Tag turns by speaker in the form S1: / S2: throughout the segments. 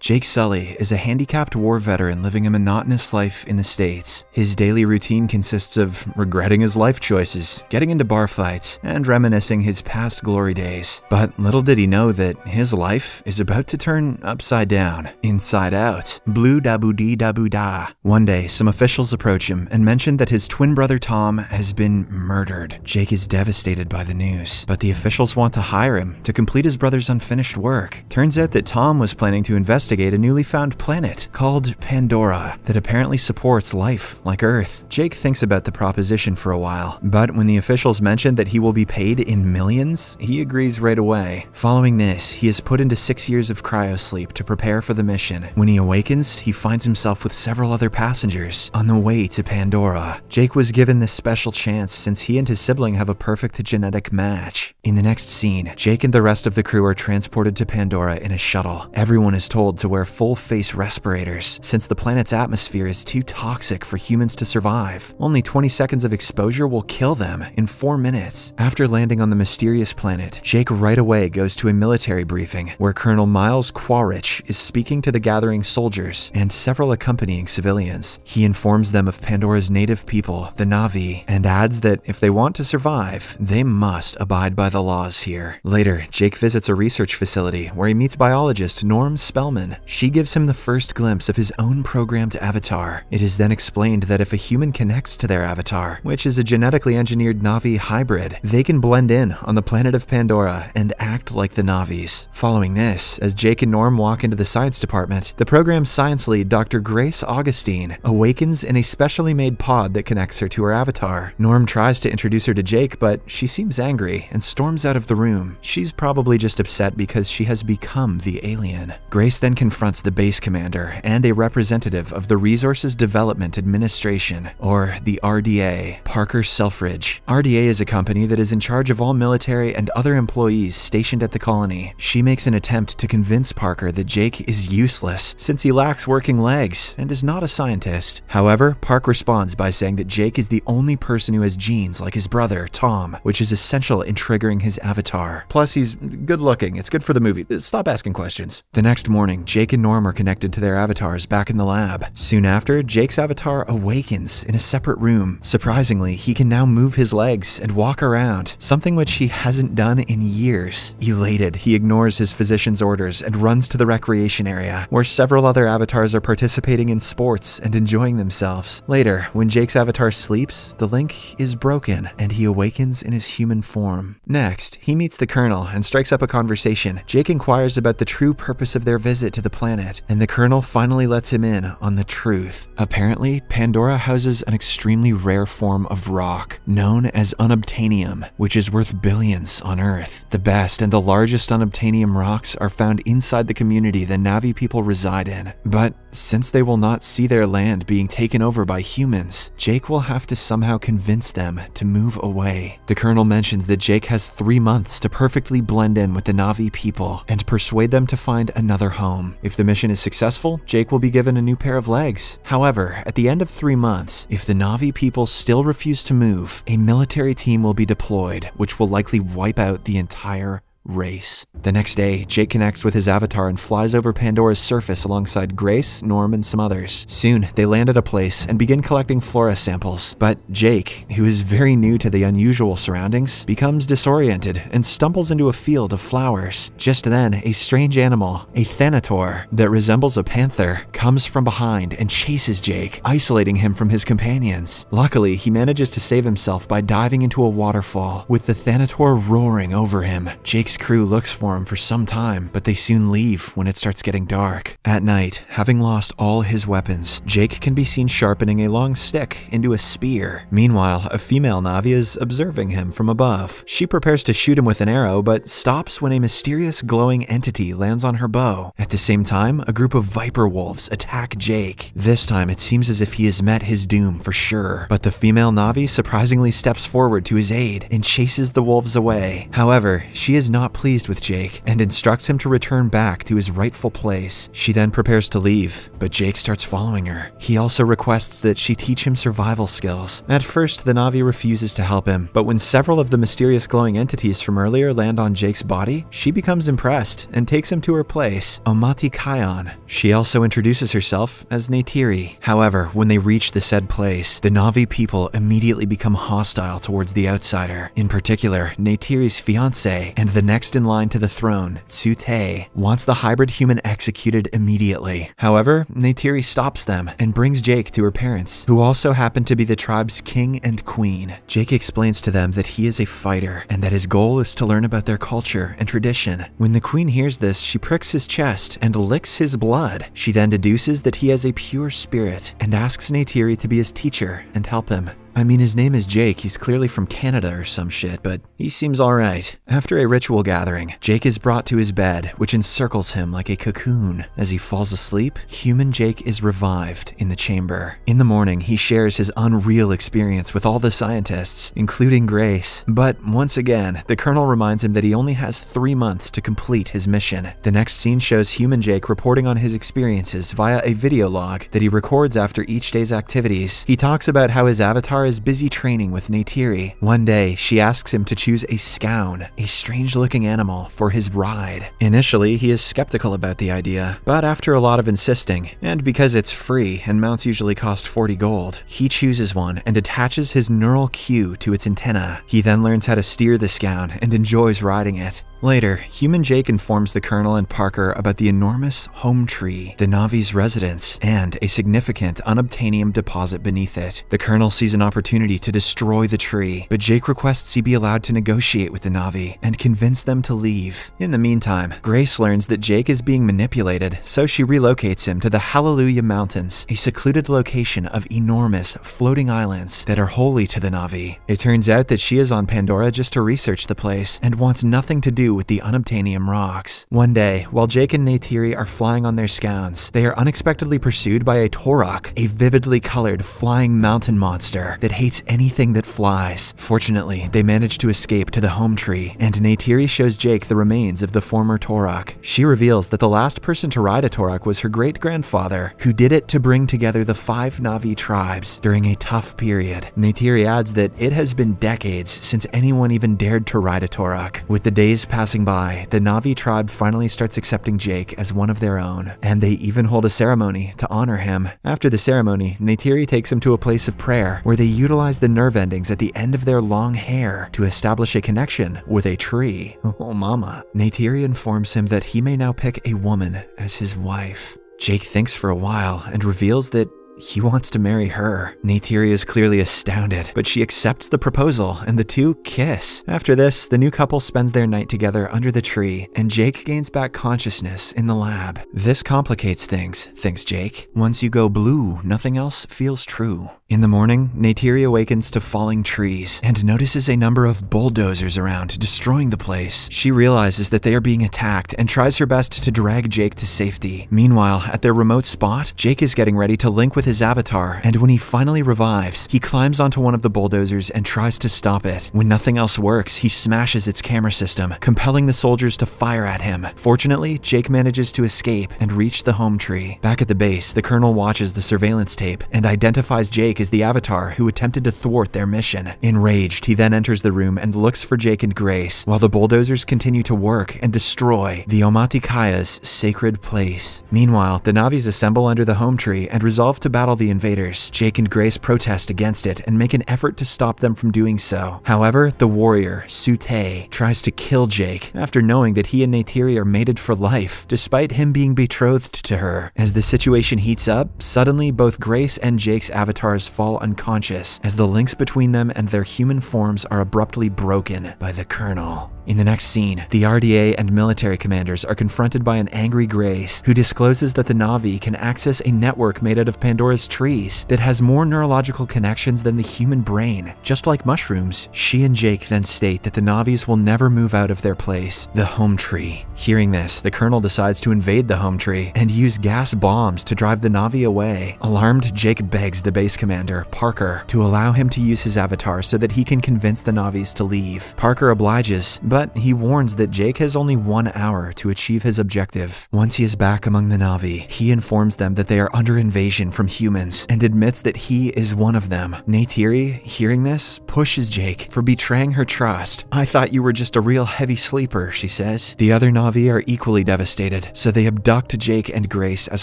S1: Jake Sully is a handicapped war veteran living a monotonous life in the States. His daily routine consists of regretting his life choices, getting into bar fights, and reminiscing his past glory days. But little did he know that his life is about to turn upside down, inside out, blue da boo dee da boo da. One day, some officials approach him and mention that his twin brother Tom has been murdered. Jake is devastated by the news, but the officials want to hire him to complete his brother's unfinished work. Turns out that Tom was planning to investigate a newly found planet called Pandora that apparently supports life like Earth. Jake thinks about the proposition for a while, but when the officials mention that he will be paid in millions, he agrees right away. Following this, he is put into 6 years of cryosleep to prepare for the mission. When he awakens, he finds himself with several other passengers on the way to Pandora. Jake was given this special chance since he and his sibling have a perfect genetic match. In the next scene, Jake and the rest of the crew are transported to Pandora in a shuttle. Everyone is told to wear full-face respirators since the planet's atmosphere is too toxic for humans to survive. Only 20 seconds of exposure will kill them in 4 minutes. After landing on the mysterious planet, Jake right away goes to a military briefing where Colonel Miles Quaritch is speaking to the gathering soldiers and several accompanying civilians. He informs them of Pandora's native people, the Na'vi, and adds that if they want to survive, they must abide by the laws here. Later, Jake visits a research facility where he meets biologist Norm Spellman. She gives him the first glimpse of his own programmed avatar. It is then explained that if a human connects to their avatar, which is a genetically engineered Na'vi hybrid, they can blend in on the planet of Pandora and act like the Na'vis. Following this, as Jake and Norm walk into the science department, the program's science lead, Dr. Grace Augustine, awakens in a specially made pod that connects her to her avatar. Norm tries to introduce her to Jake, but she seems angry and storms out of the room. She's probably just upset because she has become the alien. Grace then confronts the base commander and a representative of the Resources Development Administration, or the RDA, Parker Selfridge. RDA is a company that is in charge of all military and other employees stationed at the colony. She makes an attempt to convince Parker that Jake is useless since he lacks working legs and is not a scientist. However, Park responds by saying that Jake is the only person who has genes like his brother, Tom, which is essential in triggering his avatar. Plus, he's good looking. It's good for the movie. Stop asking questions. The next morning, Jake and Norm are connected to their avatars back in the lab. Soon after, Jake's avatar awakens in a separate room. Surprisingly, he can now move his legs and walk around, something which he hasn't done in years. Elated, he ignores his physician's orders and runs to the recreation area, where several other avatars are participating in sports and enjoying themselves. Later, when Jake's avatar sleeps, the link is broken, and he awakens in his human form. Next, he meets the Colonel and strikes up a conversation. Jake inquires about the true purpose of their visit to the planet, and the Colonel finally lets him in on the truth. Apparently, Pandora houses an extremely rare form of rock, known as unobtainium, which is worth billions on Earth. The best and the largest unobtainium rocks are found inside the community the Na'vi people reside in. But since they will not see their land being taken over by humans, Jake will have to somehow convince them to move away. The Colonel mentions that Jake has 3 months to perfectly blend in with the Na'vi people and persuade them to find another home. If the mission is successful, Jake will be given a new pair of legs. However, at the end of 3 months, if the Na'vi people still refuse to move, a military team will be deployed, which will likely wipe out the entire race. The next day, Jake connects with his avatar and flies over Pandora's surface alongside Grace, Norm, and some others. Soon, they land at a place and begin collecting flora samples. But Jake, who is very new to the unusual surroundings, becomes disoriented and stumbles into a field of flowers. Just then, a strange animal, a thanator that resembles a panther, comes from behind and chases Jake, isolating him from his companions. Luckily, he manages to save himself by diving into a waterfall, with the thanator roaring over him. Jake's crew looks for him for some time, but they soon leave when it starts getting dark. At night, having lost all his weapons, Jake can be seen sharpening a long stick into a spear. Meanwhile, a female Na'vi is observing him from above. She prepares to shoot him with an arrow, but stops when a mysterious glowing entity lands on her bow. At the same time, a group of viper wolves attack Jake. This time, it seems as if he has met his doom for sure, but the female Na'vi surprisingly steps forward to his aid and chases the wolves away. However, she is not not pleased with Jake and instructs him to return back to his rightful place. She then prepares to leave, but Jake starts following her. He also requests that she teach him survival skills. At first, the Na'vi refuses to help him, but when several of the mysterious glowing entities from earlier land on Jake's body, she becomes impressed and takes him to her place, Omati Kion. She also introduces herself as Neytiri. However, when they reach the said place, the Na'vi people immediately become hostile towards the outsider. In particular, Neytiri's fiancé and the next in line to the throne, Tsute, wants the hybrid human executed immediately. However, Neytiri stops them and brings Jake to her parents, who also happen to be the tribe's king and queen. Jake explains to them that he is a fighter and that his goal is to learn about their culture and tradition. When the queen hears this, she pricks his chest and licks his blood. She then deduces that he has a pure spirit and asks Neytiri to be his teacher and help him. I mean, his name is Jake, he's clearly from Canada or some shit, but he seems alright. After a ritual gathering, Jake is brought to his bed, which encircles him like a cocoon. As he falls asleep, human Jake is revived in the chamber. In the morning, he shares his unreal experience with all the scientists, including Grace. But once again, the Colonel reminds him that he only has 3 months to complete his mission. The next scene shows human Jake reporting on his experiences via a video log that he records after each day's activities. He talks about how his avatar is busy training with Neytiri. One day, she asks him to choose a scown, a strange-looking animal, for his ride. Initially, he is skeptical about the idea, but after a lot of insisting, and because it's free and mounts usually cost 40 gold, he chooses one and attaches his neural cue to its antenna. He then learns how to steer the scown and enjoys riding it. Later, human Jake informs the Colonel and Parker about the enormous home tree, the Na'vi's residence, and a significant unobtainium deposit beneath it. The Colonel sees an opportunity to destroy the tree, but Jake requests he be allowed to negotiate with the Na'vi and convince them to leave. In the meantime, Grace learns that Jake is being manipulated, so she relocates him to the Hallelujah Mountains, a secluded location of enormous floating islands that are holy to the Na'vi. It turns out that she is on Pandora just to research the place and wants nothing to do with the unobtainium rocks. One day, while Jake and Neytiri are flying on their scouns, they are unexpectedly pursued by a Torok, a vividly colored flying mountain monster that hates anything that flies. Fortunately, they manage to escape to the home tree, and Neytiri shows Jake the remains of the former Torok. She reveals that the last person to ride a Torok was her great-grandfather, who did it to bring together the 5 Na'vi tribes during a tough period. Neytiri adds that it has been decades since anyone even dared to ride a Torok. With the days passing by, the Na'vi tribe finally starts accepting Jake as one of their own, and they even hold a ceremony to honor him. After the ceremony, Neytiri takes him to a place of prayer where they utilize the nerve endings at the end of their long hair to establish a connection with a tree. Oh mama. Neytiri informs him that he may now pick a woman as his wife. Jake thinks for a while and reveals that he wants to marry her. Neytiri is clearly astounded, but she accepts the proposal and the two kiss. After this, the new couple spends their night together under the tree, and Jake gains back consciousness in the lab. This complicates things, thinks Jake. Once you go blue, nothing else feels true. In the morning, Neytiri awakens to falling trees and notices a number of bulldozers around, destroying the place. She realizes that they are being attacked and tries her best to drag Jake to safety. Meanwhile, at their remote spot, Jake is getting ready to link with his avatar, and when he finally revives, he climbs onto one of the bulldozers and tries to stop it. When nothing else works, he smashes its camera system, compelling the soldiers to fire at him. Fortunately, Jake manages to escape and reach the home tree. Back at the base, the Colonel watches the surveillance tape and identifies Jake as the avatar who attempted to thwart their mission. Enraged, he then enters the room and looks for Jake and Grace, while the bulldozers continue to work and destroy the Omati-Kaya's sacred place. Meanwhile, the Na'vis assemble under the home tree and resolve to battle the invaders. Jake and Grace protest against it and make an effort to stop them from doing so. However, the warrior, Tsute, tries to kill Jake after knowing that he and Neytiri are mated for life, despite him being betrothed to her. As the situation heats up, suddenly both Grace and Jake's avatars fall unconscious, as the links between them and their human forms are abruptly broken by the Colonel. In the next scene, the RDA and military commanders are confronted by an angry Grace, who discloses that the Na'vi can access a network made out of Pandora's trees that has more neurological connections than the human brain. Just like mushrooms, she and Jake then state that the Na'vis will never move out of their place, the home tree. Hearing this, the Colonel decides to invade the home tree and use gas bombs to drive the Na'vi away. Alarmed, Jake begs the base commander, Parker, to allow him to use his avatar so that he can convince the Na'vis to leave. Parker obliges, but but he warns that Jake has only 1 hour to achieve his objective. Once he is back among the Na'vi, he informs them that they are under invasion from humans and admits that he is one of them. Neytiri, hearing this, pushes Jake for betraying her trust. "I thought you were just a real heavy sleeper," she says. The other Na'vi are equally devastated, so they abduct Jake and Grace as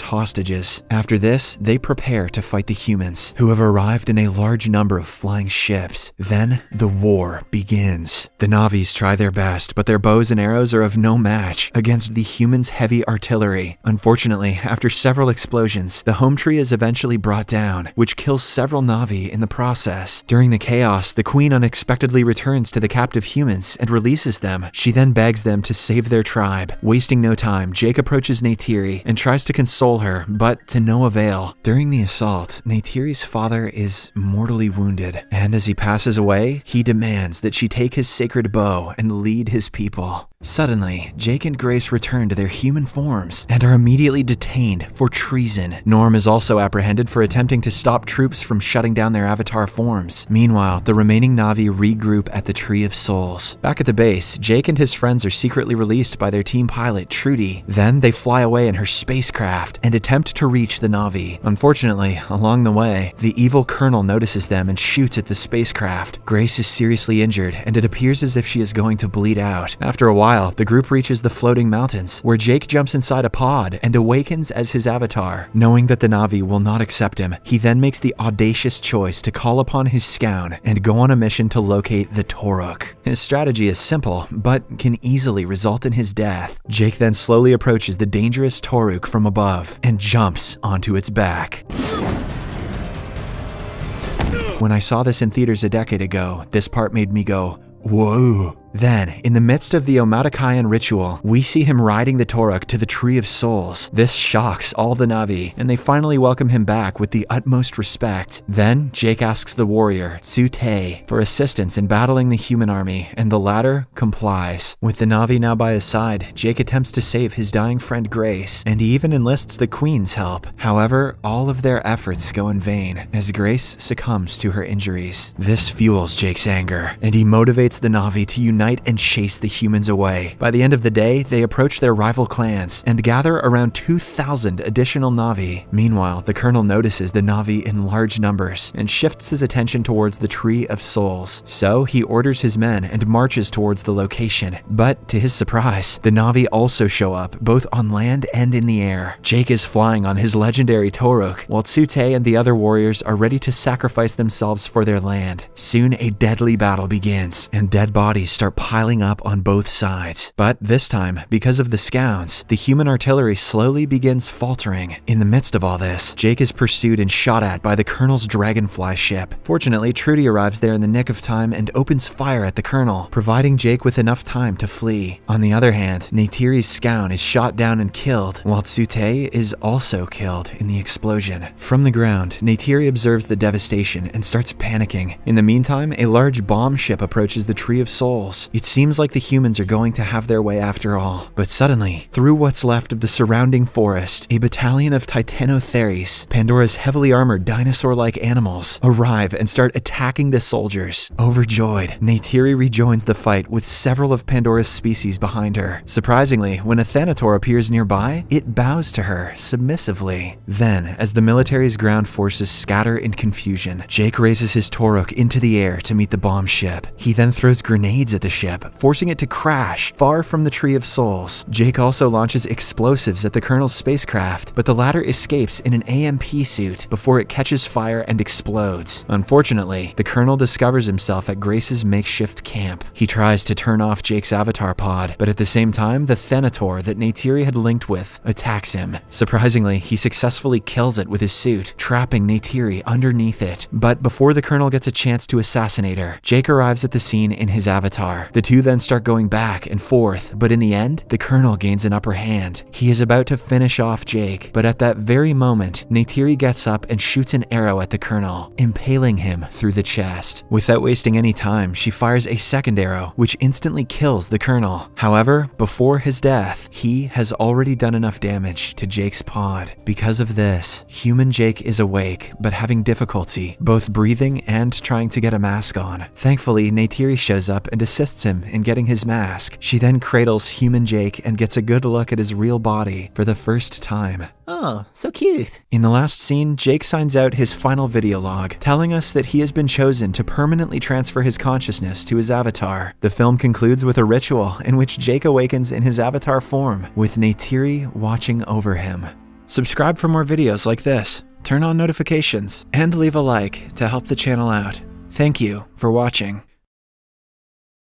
S1: hostages. After this, they prepare to fight the humans, who have arrived in a large number of flying ships. Then, the war begins. The Na'vis try their best, but their bows and arrows are of no match against the humans' heavy artillery. Unfortunately, after several explosions, the home tree is eventually brought down, which kills several Na'vi in the process. During the chaos, the queen unexpectedly returns to the captive humans and releases them. She then begs them to save their tribe. Wasting no time, Jake approaches Neytiri and tries to console her, but to no avail. During the assault, Neytiri's father is mortally wounded, and as he passes away, he demands that she take his sacred bow and lead his people. Suddenly, Jake and Grace return to their human forms and are immediately detained for treason. Norm is also apprehended for attempting to stop troops from shutting down their avatar forms. Meanwhile, the remaining Na'vi regroup at the Tree of Souls. Back at the base, Jake and his friends are secretly released by their team pilot, Trudy. Then they fly away in her spacecraft and attempt to reach the Na'vi. Unfortunately, along the way, the evil colonel notices them and shoots at the spacecraft. Grace is seriously injured, and it appears as if she is going to bleed out. After a while, the group reaches the floating mountains, where Jake jumps inside a pod and awakens as his avatar. Knowing that the Na'vi will not accept him, he then makes the audacious choice to call upon his scout and go on a mission to locate the Toruk. His strategy is simple, but can easily result in his death. Jake then slowly approaches the dangerous Toruk from above and jumps onto its back. When I saw this in theaters a decade ago, this part made me go, whoa. Then, in the midst of the Omatakayan ritual, we see him riding the Toruk to the Tree of Souls. This shocks all the Na'vi, and they finally welcome him back with the utmost respect. Then, Jake asks the warrior, Tsute, for assistance in battling the human army, and the latter complies. With the Na'vi now by his side, Jake attempts to save his dying friend Grace, and he even enlists the Queen's help. However, all of their efforts go in vain, as Grace succumbs to her injuries. This fuels Jake's anger, and he motivates the Na'vi to unite and chase the humans away. By the end of the day, they approach their rival clans and gather around 2,000 additional Na'vi. Meanwhile, the colonel notices the Na'vi in large numbers and shifts his attention towards the Tree of Souls. So he orders his men and marches towards the location. But to his surprise, the Na'vi also show up, both on land and in the air. Jake is flying on his legendary Toruk, while Tsute and the other warriors are ready to sacrifice themselves for their land. Soon a deadly battle begins, and dead bodies start piling up on both sides. But this time, because of the scouts, the human artillery slowly begins faltering. In the midst of all this, Jake is pursued and shot at by the colonel's dragonfly ship. Fortunately, Trudy arrives there in the nick of time and opens fire at the colonel, providing Jake with enough time to flee. On the other hand, Neytiri's scout is shot down and killed, while Tsute is also killed in the explosion. From the ground, Neytiri observes the devastation and starts panicking. In the meantime, a large bomb ship approaches the Tree of Souls. It seems like the humans are going to have their way after all. But suddenly, through what's left of the surrounding forest, a battalion of Titanotheres, Pandora's heavily armored dinosaur-like animals, arrive and start attacking the soldiers. Overjoyed, Neytiri rejoins the fight with several of Pandora's species behind her. Surprisingly, when a Thanator appears nearby, it bows to her submissively. Then, as the military's ground forces scatter in confusion, Jake raises his Toruk into the air to meet the bomb ship. He then throws grenades at the ship, forcing it to crash far from the Tree of Souls. Jake also launches explosives at the colonel's spacecraft, but the latter escapes in an AMP suit before it catches fire and explodes. Unfortunately, the colonel discovers himself at Grace's makeshift camp. He tries to turn off Jake's avatar pod, but at the same time, the Thanator that Neytiri had linked with attacks him. Surprisingly, he successfully kills it with his suit, trapping Neytiri underneath it. But before the colonel gets a chance to assassinate her, Jake arrives at the scene in his avatar. The two then start going back and forth, but in the end, the colonel gains an upper hand. He is about to finish off Jake, but at that very moment, Neytiri gets up and shoots an arrow at the colonel, impaling him through the chest. Without wasting any time, she fires a second arrow, which instantly kills the colonel. However, before his death, he has already done enough damage to Jake's pod. Because of this, human Jake is awake, but having difficulty both breathing and trying to get a mask on. Thankfully, Neytiri shows up and assists assists him in getting his mask. She then cradles human Jake and gets a good look at his real body for the first time.
S2: Oh, so cute.
S1: In the last scene, Jake signs out his final video log, telling us that he has been chosen to permanently transfer his consciousness to his avatar. The film concludes with a ritual in which Jake awakens in his avatar form, with Neytiri watching over him. Subscribe for more videos like this, turn on notifications, and leave a like to help the channel out. Thank you for watching.